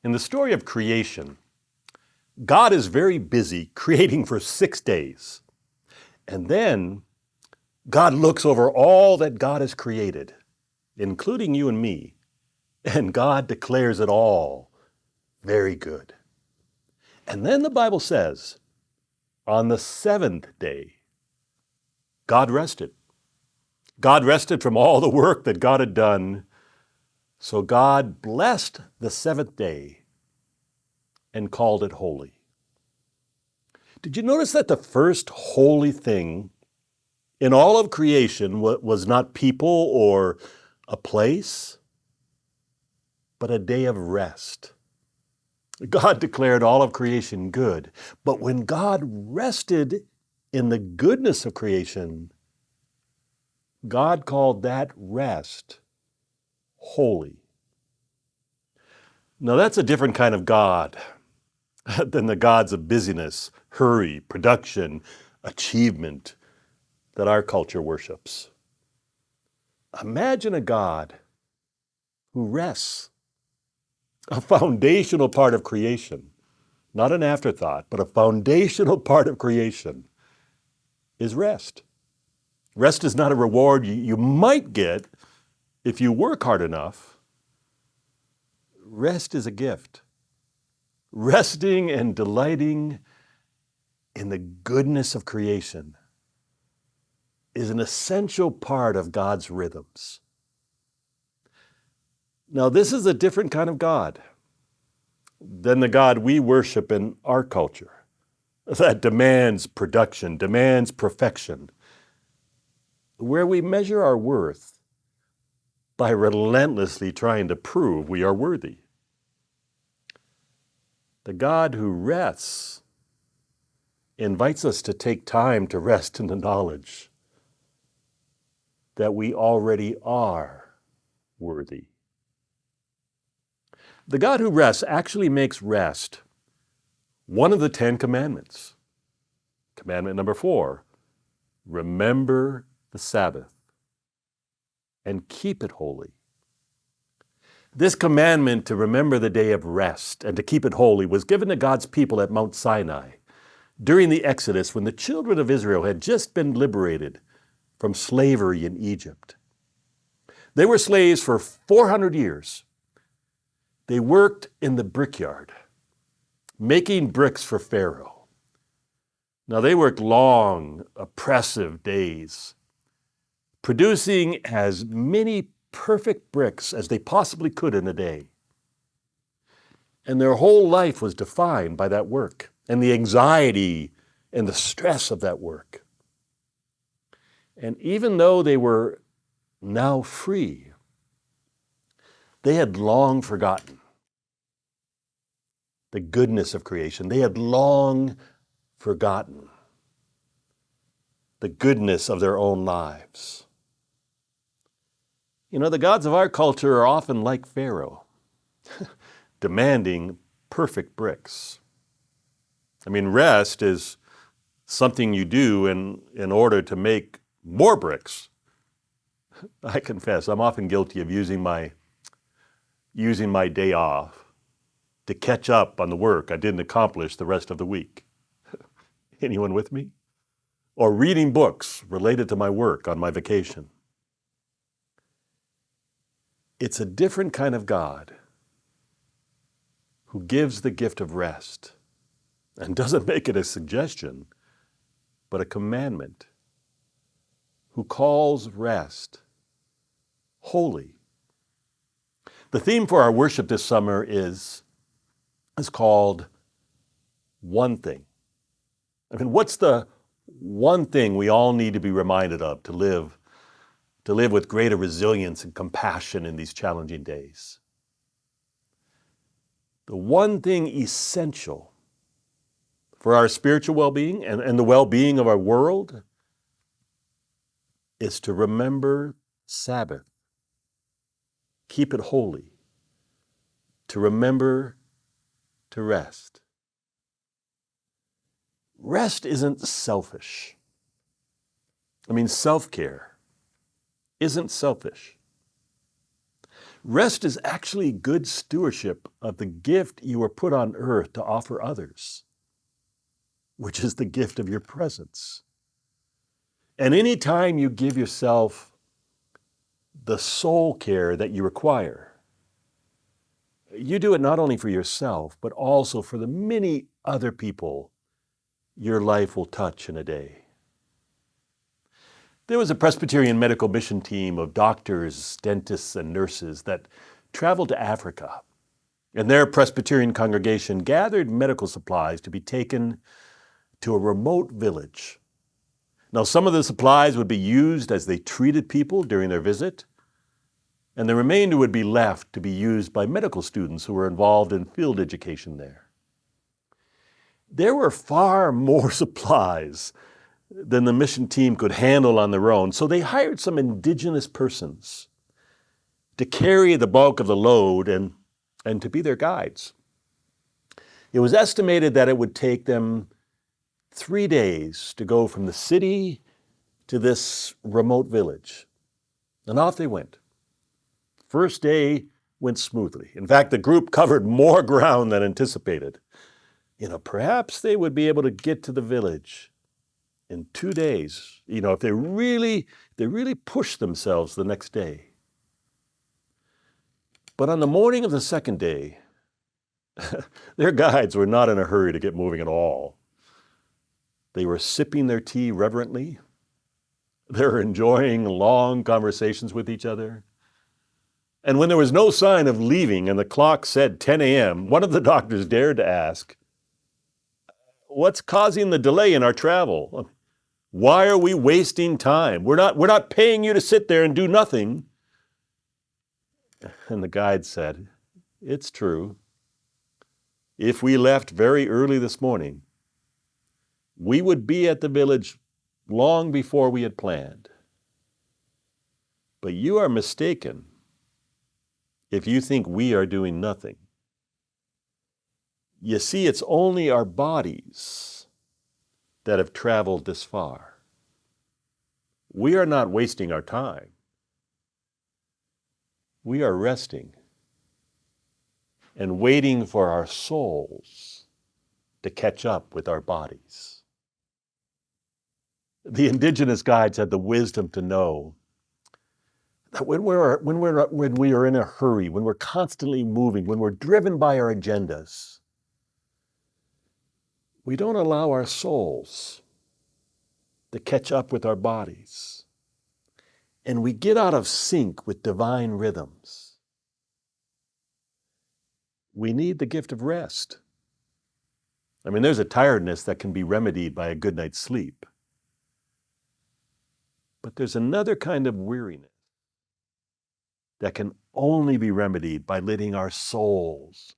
In the story of creation, God is very busy creating for 6 days. And then God looks over all that God has created, including you and me, and God declares it all very good. And then the Bible says, on the 7th day, God rested. God rested from all the work that God had done. So God blessed the 7th day and called it holy. Did you notice that the first holy thing in all of creation was not people or a place, but a day of rest? God declared all of creation good, but when God rested in the goodness of creation, God called that rest holy. Now that's a different kind of God than the gods of busyness, hurry, production, achievement that our culture worships. Imagine a God who rests, a foundational part of creation, not an afterthought, but a foundational part of creation is rest. Rest is not a reward you might get if you work hard enough. Rest is a gift. Resting and delighting in the goodness of creation is an essential part of God's rhythms. Now, this is a different kind of God than the God we worship in our culture, that demands production, demands perfection, where we measure our worth by relentlessly trying to prove we are worthy. The God who rests invites us to take time to rest in the knowledge that we already are worthy. The God who rests actually makes rest one of the 10 commandments. Commandment number 4, remember the Sabbath and keep it holy. This commandment to remember the day of rest and to keep it holy was given to God's people at Mount Sinai during the Exodus when the children of Israel had just been liberated from slavery in Egypt. They were slaves for 400 years. They worked in the brickyard, making bricks for Pharaoh. Now they worked long, oppressive days, producing as many perfect bricks as they possibly could in a day. And their whole life was defined by that work and the anxiety and the stress of that work. And even though they were now free, they had long forgotten the goodness of creation. They had long forgotten the goodness of their own lives. You know, the gods of our culture are often like Pharaoh, demanding perfect bricks. I mean, rest is something you do in order to make more bricks. I confess, I'm often guilty of using my day off to catch up on the work I didn't accomplish the rest of the week. Anyone with me? Or reading books related to my work on my vacation. It's a different kind of God who gives the gift of rest and doesn't make it a suggestion, but a commandment, who calls rest holy. The theme for our worship this summer is called One Thing. I mean, what's the one thing we all need to be reminded of to live with greater resilience and compassion in these challenging days? The one thing essential for our spiritual well-being and the well-being of our world is to remember Sabbath. Keep it holy. To remember to rest. Rest isn't selfish. I mean, self-care isn't selfish. Rest is actually good stewardship of the gift you were put on earth to offer others, which is the gift of your presence. And any time you give yourself the soul care that you require, you do it not only for yourself, but also for the many other people your life will touch in a day. There was a Presbyterian medical mission team of doctors, dentists, and nurses that traveled to Africa. And their Presbyterian congregation gathered medical supplies to be taken to a remote village. Now, some of the supplies would be used as they treated people during their visit, and the remainder would be left to be used by medical students who were involved in field education there. There were far more supplies than the mission team could handle on their own, so they hired some indigenous persons to carry the bulk of the load and to be their guides. It was estimated that it would take them 3 days to go from the city to this remote village. And off they went. First day went smoothly. In fact, the group covered more ground than anticipated. Perhaps they would be able to get to the village in 2 days, if they really pushed themselves the next day. But on the morning of the second day, their guides were not in a hurry to get moving at all. They were sipping their tea reverently. They were enjoying long conversations with each other. And when there was no sign of leaving and the clock said 10 a.m., one of the doctors dared to ask, "What's causing the delay in our travel? Why are we wasting time? We're not paying you to sit there and do nothing." And the guide said, "It's true. If we left very early this morning, we would be at the village long before we had planned. But you are mistaken if you think we are doing nothing. You see, it's only our bodies that have traveled this far. We are not wasting our time. We are resting and waiting for our souls to catch up with our bodies." The indigenous guides had the wisdom to know that when we are in a hurry, when we're constantly moving, when we're driven by our agendas, we don't allow our souls to catch up with our bodies. And we get out of sync with divine rhythms. We need the gift of rest. There's a tiredness that can be remedied by a good night's sleep. But there's another kind of weariness that can only be remedied by letting our souls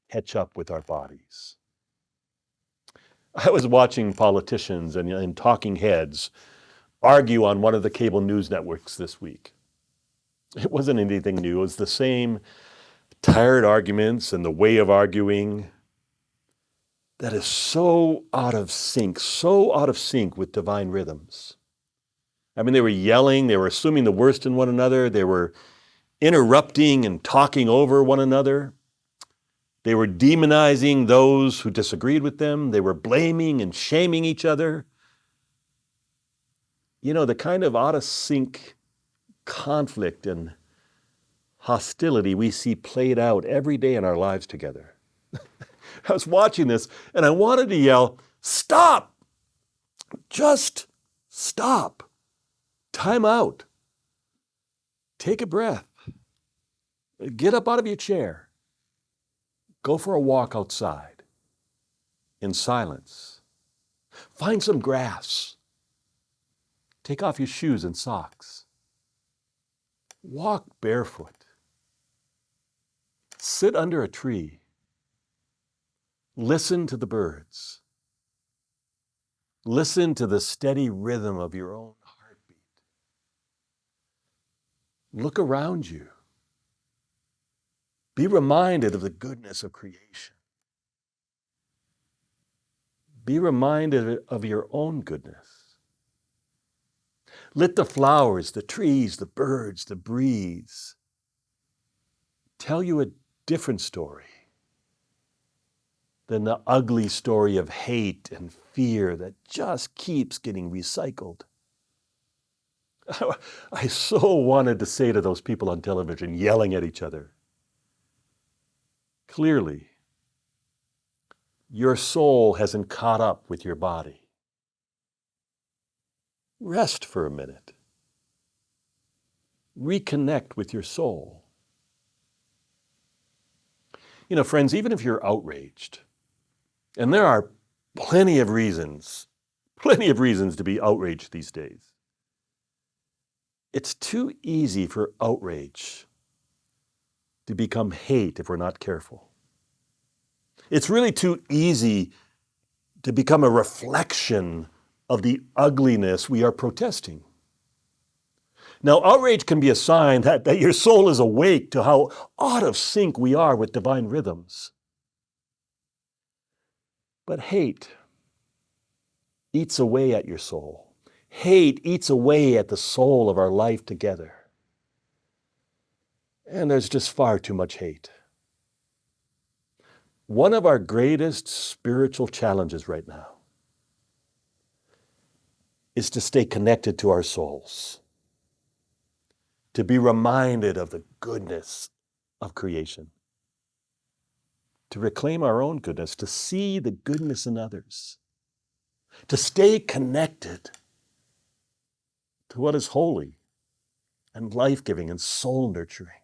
catch up with our bodies. I was watching politicians and talking heads argue on one of the cable news networks this week. It wasn't anything new. It was the same tired arguments and the way of arguing that is so out of sync with divine rhythms. They were yelling, they were assuming the worst in one another, they were interrupting and talking over one another. They were demonizing those who disagreed with them. They were blaming and shaming each other. The kind of out of sync conflict and hostility we see played out every day in our lives together. I was watching this and I wanted to yell, "Stop! Just stop. Time out. Take a breath. Get up out of your chair. Go for a walk outside in silence. Find some grass. Take off your shoes and socks. Walk barefoot. Sit under a tree. Listen to the birds. Listen to the steady rhythm of your own heartbeat. Look around you. Be reminded of the goodness of creation. Be reminded of your own goodness. Let the flowers, the trees, the birds, the breeze tell you a different story than the ugly story of hate and fear that just keeps getting recycled. I so wanted to say to those people on television yelling at each other, clearly, your soul hasn't caught up with your body. Rest for a minute. Reconnect with your soul. You know, friends, even if you're outraged, and there are plenty of reasons to be outraged these days, it's too easy for outrage to become hate if we're not careful. It's really too easy to become a reflection of the ugliness we are protesting. Now, outrage can be a sign that your soul is awake to how out of sync we are with divine rhythms. But hate eats away at your soul. Hate eats away at the soul of our life together. And there's just far too much hate. One of our greatest spiritual challenges right now is to stay connected to our souls, to be reminded of the goodness of creation, to reclaim our own goodness, to see the goodness in others, to stay connected to what is holy and life-giving and soul-nurturing.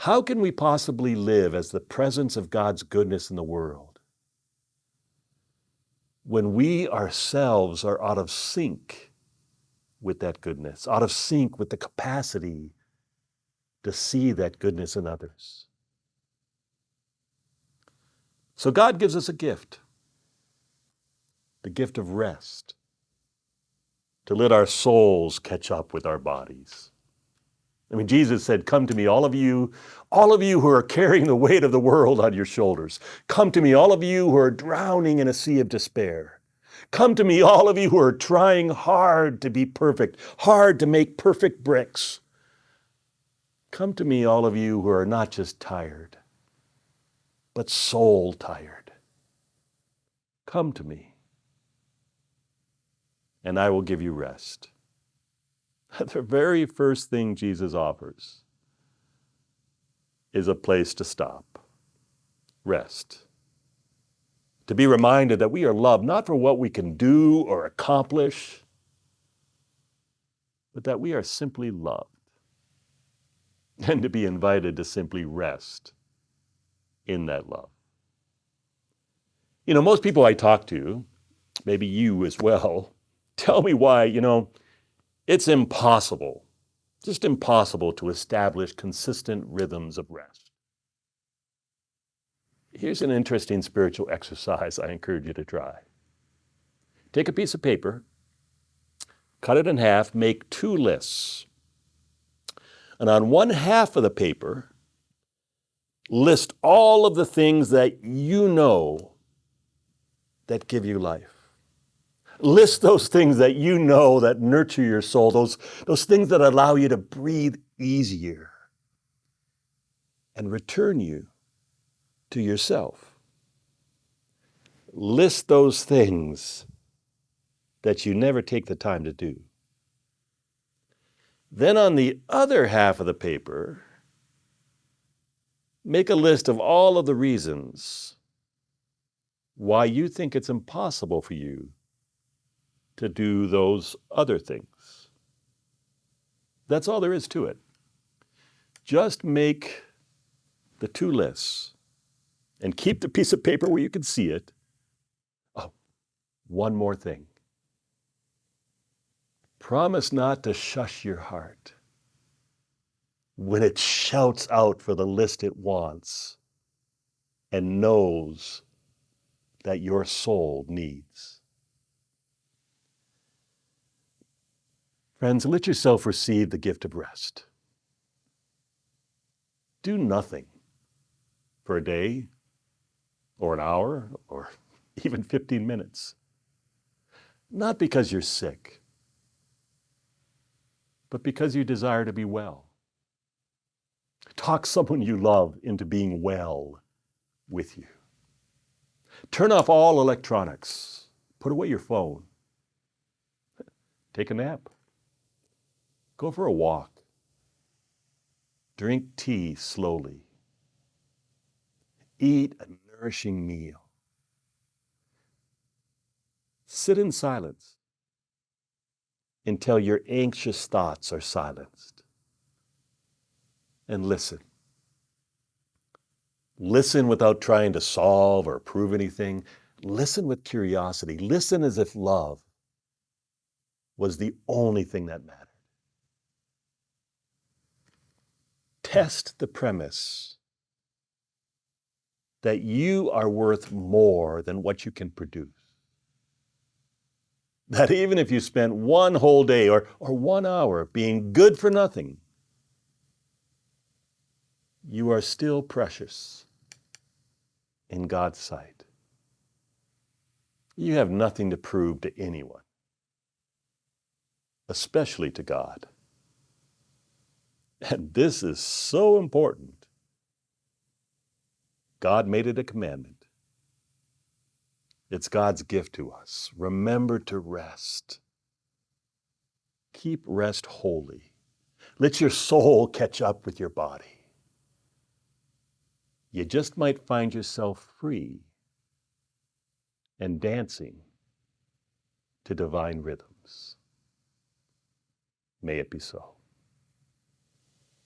How can we possibly live as the presence of God's goodness in the world when we ourselves are out of sync with that goodness, out of sync with the capacity to see that goodness in others? So God gives us a gift, the gift of rest, to let our souls catch up with our bodies. I mean, Jesus said, come to me, all of you who are carrying the weight of the world on your shoulders. Come to me, all of you who are drowning in a sea of despair. Come to me, all of you who are trying hard to be perfect, hard to make perfect bricks. Come to me, all of you who are not just tired, but soul tired. Come to me, and I will give you rest. The very first thing Jesus offers is a place to stop, rest. To be reminded that we are loved not for what we can do or accomplish, but that we are simply loved. And to be invited to simply rest in that love. You know, most people I talk to, maybe you as well, tell me why, it's impossible, just impossible to establish consistent rhythms of rest. Here's an interesting spiritual exercise I encourage you to try. Take a piece of paper, cut it in half, make 2 lists. And on one half of the paper, list all of the things that you know that give you life. List those things that you know that nurture your soul, those things that allow you to breathe easier and return you to yourself. List those things that you never take the time to do. Then on the other half of the paper, make a list of all of the reasons why you think it's impossible for you to do those other things. That's all there is to it. Just make the 2 lists and keep the piece of paper where you can see it. Oh, one more thing. Promise not to shush your heart when it shouts out for the list it wants and knows that your soul needs. Friends, let yourself receive the gift of rest. Do nothing for a day or an hour or even 15 minutes. Not because you're sick, but because you desire to be well. Talk someone you love into being well with you. Turn off all electronics. Put away your phone. Take a nap. Go for a walk. Drink tea slowly. Eat a nourishing meal. Sit in silence until your anxious thoughts are silenced. And listen. Listen without trying to solve or prove anything. Listen with curiosity. Listen as if love was the only thing that mattered. Test the premise that you are worth more than what you can produce. That even if you spent one whole day or 1 hour being good for nothing, you are still precious in God's sight. You have nothing to prove to anyone, especially to God. And this is so important. God made it a commandment. It's God's gift to us. Remember to rest. Keep rest holy. Let your soul catch up with your body. You just might find yourself free and dancing to divine rhythms. May it be so.